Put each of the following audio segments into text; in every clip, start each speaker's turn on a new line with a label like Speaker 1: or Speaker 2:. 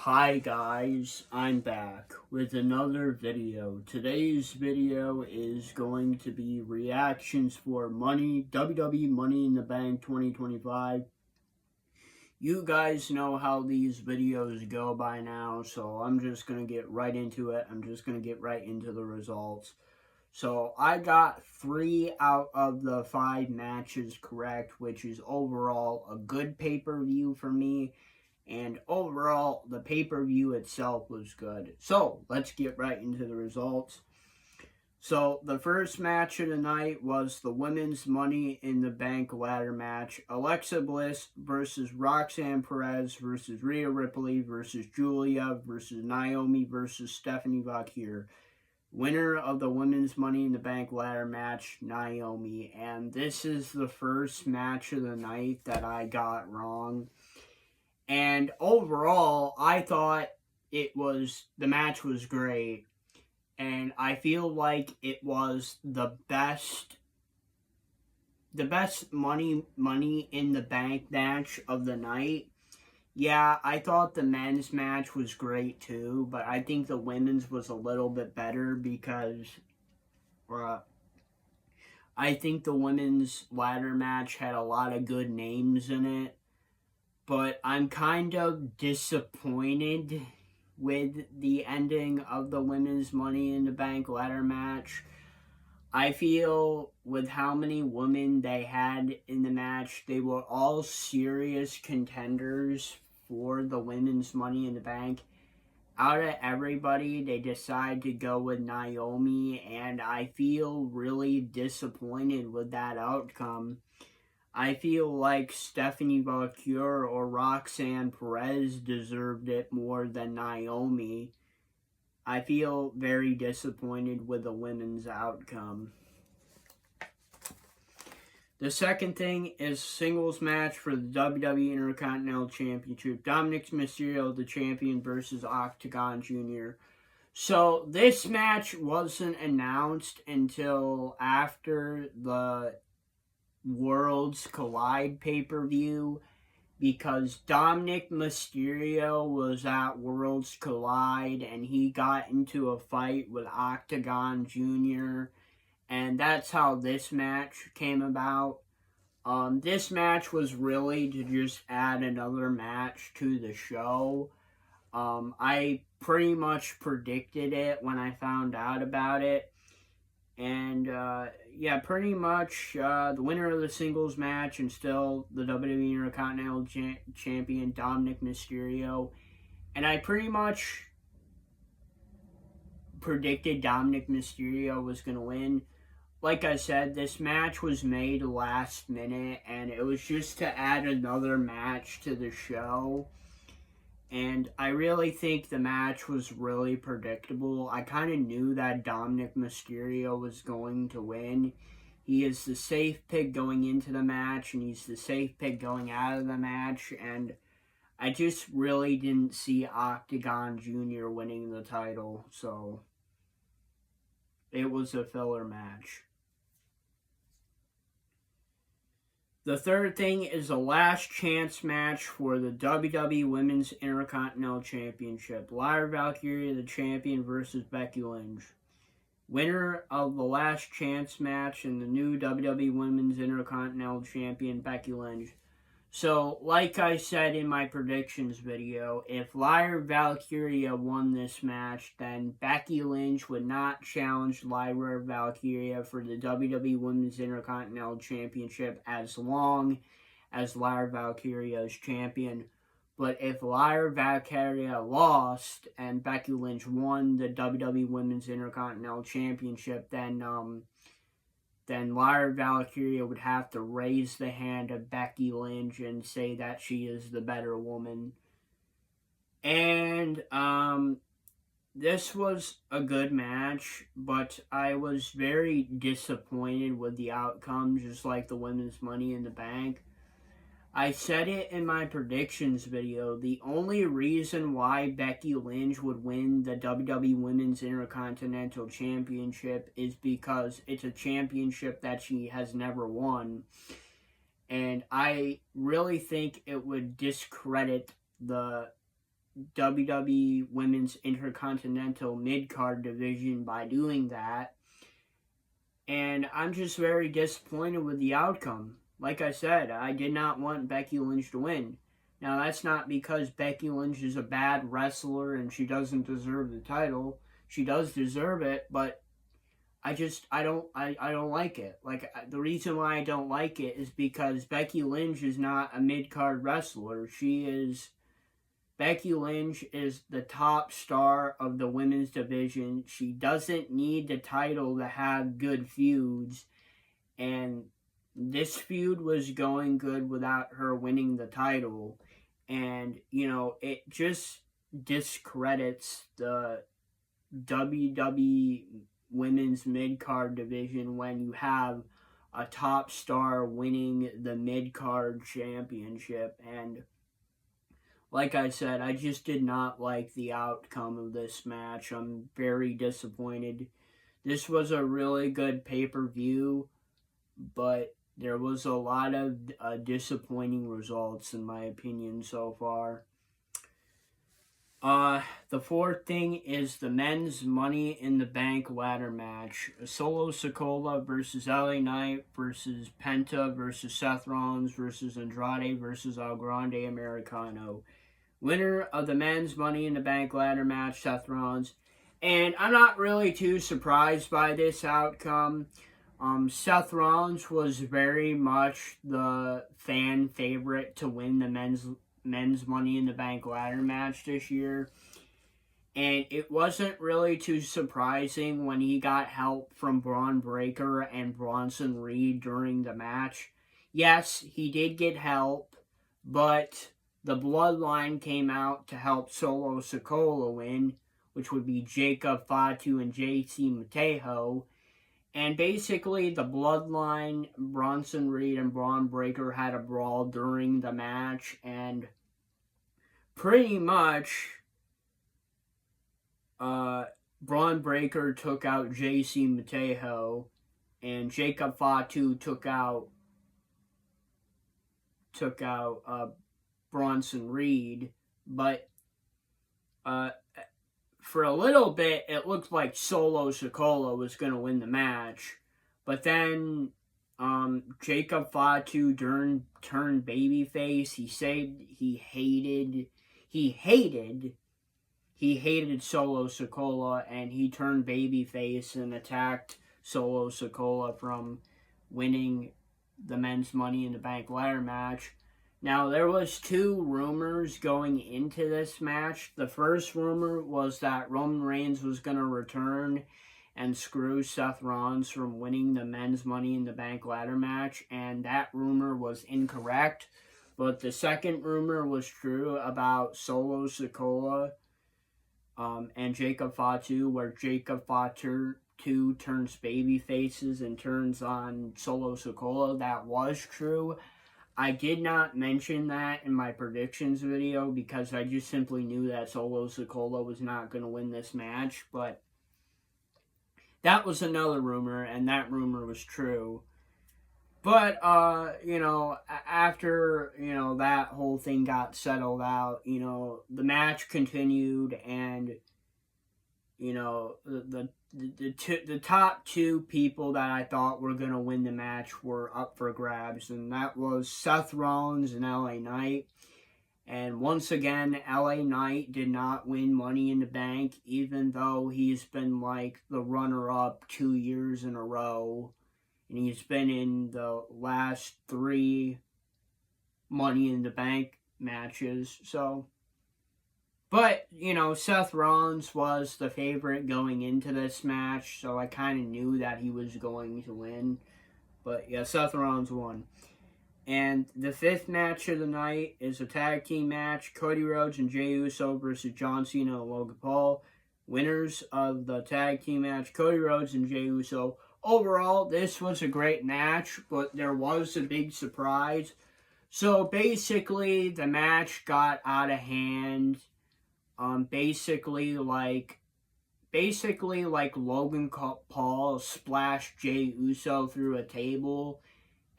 Speaker 1: Hi guys, I'm back with another video. Today's video is going to be reactions for WWE Money in the Bank 2025. You guys know how these videos go by now, so I'm just going to get right into it. I'm just going to get right into the results. So I got 3 out of the 5 matches correct, which is overall a good pay-per-view for me. And overall, the pay-per-view itself was good. So, let's get right into the results. So, the first match of the night was the Women's Money in the Bank ladder match. Alexa Bliss versus Roxanne Perez versus Rhea Ripley versus Julia versus Naomi versus Stephanie Vaquer. Winner of the Women's Money in the Bank ladder match, Naomi. And this is the first match of the night that I got wrong. And overall, I thought the match was great. And I feel like it was the best money in the bank match of the night. Yeah, I thought the men's match was great too, but I think the women's was a little bit better because I think the women's ladder match had a lot of good names in it. But I'm kind of disappointed with the ending of the Women's Money in the Bank ladder match. I feel with how many women they had in the match, they were all serious contenders for the Women's Money in the Bank. Out of everybody, they decided to go with Naomi, and I feel really disappointed with that outcome. I feel like Stephanie Vaquer or Roxanne Perez deserved it more than Naomi. I feel very disappointed with the women's outcome. The second thing is singles match for the WWE Intercontinental Championship. Dominic Mysterio, the champion, versus Octagon Jr. So this match wasn't announced until after the Worlds Collide pay-per-view because Dominic Mysterio was at Worlds Collide and he got into a fight with Octagon Jr. and that's how this match came about. This match was really to just add another match to the show. I pretty much predicted it when I found out about it. And, yeah, pretty much the winner of the singles match and still the WWE Intercontinental Champion, Dominic Mysterio. And I pretty much predicted Dominic Mysterio was going to win. Like I said, this match was made last minute, and it was just to add another match to the show. And I really think the match was really predictable. I kind of knew that Dominic Mysterio was going to win. He is the safe pick going into the match, and he's the safe pick going out of the match. And I just really didn't see Octagon Jr. winning the title. So it was a filler match. The third thing is the last chance match for the WWE Women's Intercontinental Championship. Lyra Valkyria, the champion, versus Becky Lynch. Winner of the last chance match and the new WWE Women's Intercontinental Champion, Becky Lynch. So, like I said in my predictions video, if Lyra Valkyria won this match, then Becky Lynch would not challenge Lyra Valkyria for the WWE Women's Intercontinental Championship as long as Lyra Valkyria is champion. But if Lyra Valkyria lost and Becky Lynch won the WWE Women's Intercontinental Championship, then Lyra Valkyria would have to raise the hand of Becky Lynch and say that she is the better woman. And this was a good match, but I was very disappointed with the outcome, just like the Women's Money in the Bank. I said it in my predictions video, the only reason why Becky Lynch would win the WWE Women's Intercontinental Championship is because it's a championship that she has never won. And I really think it would discredit the WWE Women's Intercontinental Mid-Card division by doing that. And I'm just very disappointed with the outcome. Like I said, I did not want Becky Lynch to win. Now, that's not because Becky Lynch is a bad wrestler and she doesn't deserve the title. She does deserve it, but I don't like it. Like, the reason why I don't like it is because Becky Lynch is not a mid-card wrestler. Becky Lynch is the top star of the women's division. She doesn't need the title to have good feuds. And this feud was going good without her winning the title. And, it just discredits the WWE women's mid-card division when you have a top star winning the mid-card championship. And like I said, I just did not like the outcome of this match. I'm very disappointed. This was a really good pay-per-view, but there was a lot of disappointing results, in my opinion, so far. The fourth thing is the men's Money in the Bank ladder match. Solo Sikoa versus LA Knight versus Penta versus Seth Rollins versus Andrade versus El Grande Americano. Winner of the men's Money in the Bank ladder match, Seth Rollins. And I'm not really too surprised by this outcome. Seth Rollins was very much the fan favorite to win the men's Money in the Bank ladder match this year. And it wasn't really too surprising when he got help from Braun Breaker and Bronson Reed during the match. Yes, he did get help, but the Bloodline came out to help Solo Sikoa win, which would be Jacob Fatu and JC Matejo. And basically, the Bloodline, Bronson Reed, and Braun Breaker had a brawl during the match, and pretty much, Braun Breaker took out JC Matejo, and Jacob Fatu took out Bronson Reed, but for a little bit, it looked like Solo Sikoa was going to win the match, but then Jacob Fatu turned babyface. He said he hated Solo Sikoa, and he turned babyface and attacked Solo Sikoa from winning the men's Money in the Bank ladder match. Now, there was two rumors going into this match. The first rumor was that Roman Reigns was going to return and screw Seth Rollins from winning the men's Money in the Bank ladder match, and that rumor was incorrect. But the second rumor was true about Solo Sikoa and Jacob Fatu, where Jacob Fatu turns baby faces and turns on Solo Sikoa. That was true. I did not mention that in my predictions video because I just simply knew that Solo Sikoa was not going to win this match, but that was another rumor, and that rumor was true. But, after, that whole thing got settled out, the match continued, and, the top two people that I thought were going to win the match were up for grabs, and that was Seth Rollins and LA Knight. And once again, LA Knight did not win Money in the Bank, even though he's been like the runner-up 2 years in a row. And he's been in the last 3 Money in the Bank matches. But, Seth Rollins was the favorite going into this match, so I kind of knew that he was going to win. But, yeah, Seth Rollins won. And the fifth match of the night is a tag team match. Cody Rhodes and Jey Uso versus John Cena and Logan Paul. Winners of the tag team match, Cody Rhodes and Jey Uso. Overall, this was a great match, but there was a big surprise. So, basically, the match got out of hand. Basically like Logan Paul splashed Jey Uso through a table,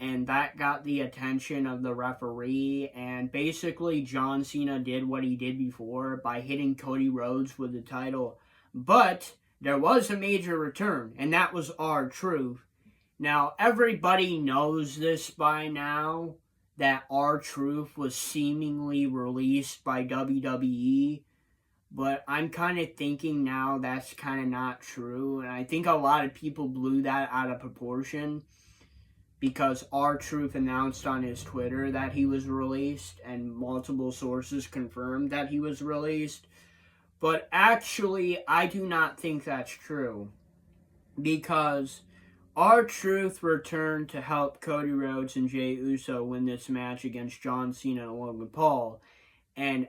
Speaker 1: and that got the attention of the referee, and basically John Cena did what he did before by hitting Cody Rhodes with the title. But there was a major return, and that was R-Truth. Now, everybody knows this by now, that R-Truth was seemingly released by WWE, but I'm kind of thinking now that's kind of not true, and I think a lot of people blew that out of proportion because R-Truth announced on his Twitter that he was released, and multiple sources confirmed that he was released. But actually, I do not think that's true, because R-Truth returned to help Cody Rhodes and Jey Uso win this match against John Cena and Logan Paul. And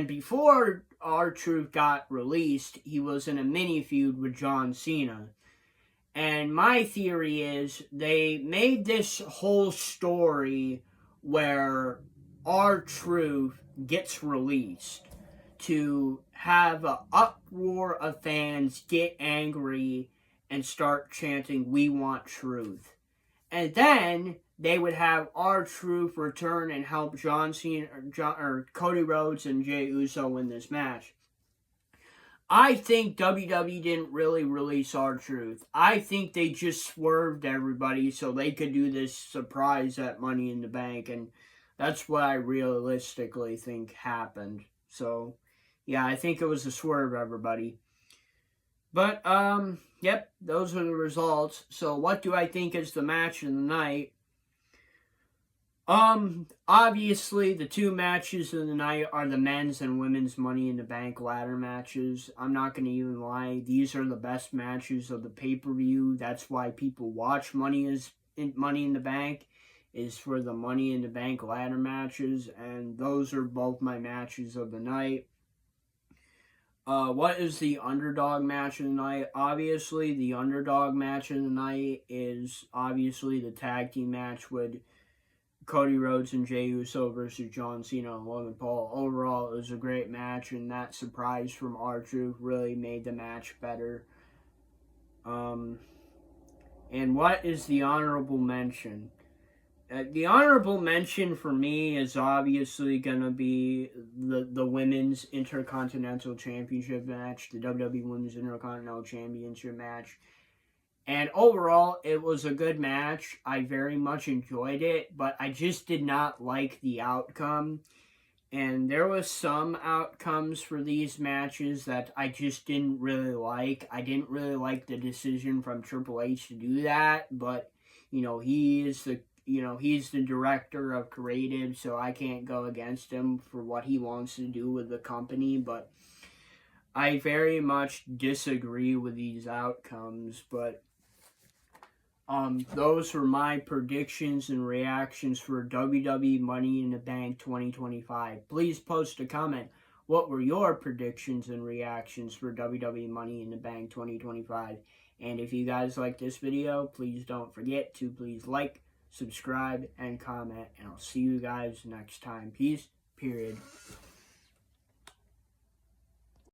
Speaker 1: before R-Truth got released, he was in a mini feud with John Cena. And my theory is they made this whole story where R-Truth gets released to have an uproar of fans get angry and start chanting, "We want truth." And then they would have R-Truth return and help John Cena or Cody Rhodes and Jey Uso win this match. I think WWE didn't really release R-Truth. I think they just swerved everybody so they could do this surprise at Money in the Bank, and that's what I realistically think happened. So, yeah, I think it was a swerve, everybody. But, yep, those are the results. So, what do I think is the match of the night? Obviously, the two matches of the night are the men's and women's Money in the Bank ladder matches. I'm not going to even lie. These are the best matches of the pay-per-view. That's why people watch Money in the Bank, is for the Money in the Bank ladder matches. And those are both my matches of the night. What is the underdog match of the night? Obviously, the underdog match of the night is obviously the tag team match with Cody Rhodes and Jey Uso versus John Cena and Logan Paul. Overall, it was a great match, and that surprise from R-Truth really made the match better. And what is the honorable mention? The honorable mention for me is obviously going to be the Women's Intercontinental Championship match, the WWE Women's Intercontinental Championship match. And overall, it was a good match. I very much enjoyed it, but I just did not like the outcome. And there was some outcomes for these matches that I just didn't really like. I didn't really like the decision from Triple H to do that, but, he's the director of creative, so I can't go against him for what he wants to do with the company, but I very much disagree with these outcomes. But those were my predictions and reactions for WWE Money in the Bank 2025. Please post a comment. What were your predictions and reactions for WWE Money in the Bank 2025? And if you guys like this video, please don't forget to please like, subscribe, and comment. And I'll see you guys next time. Peace, period.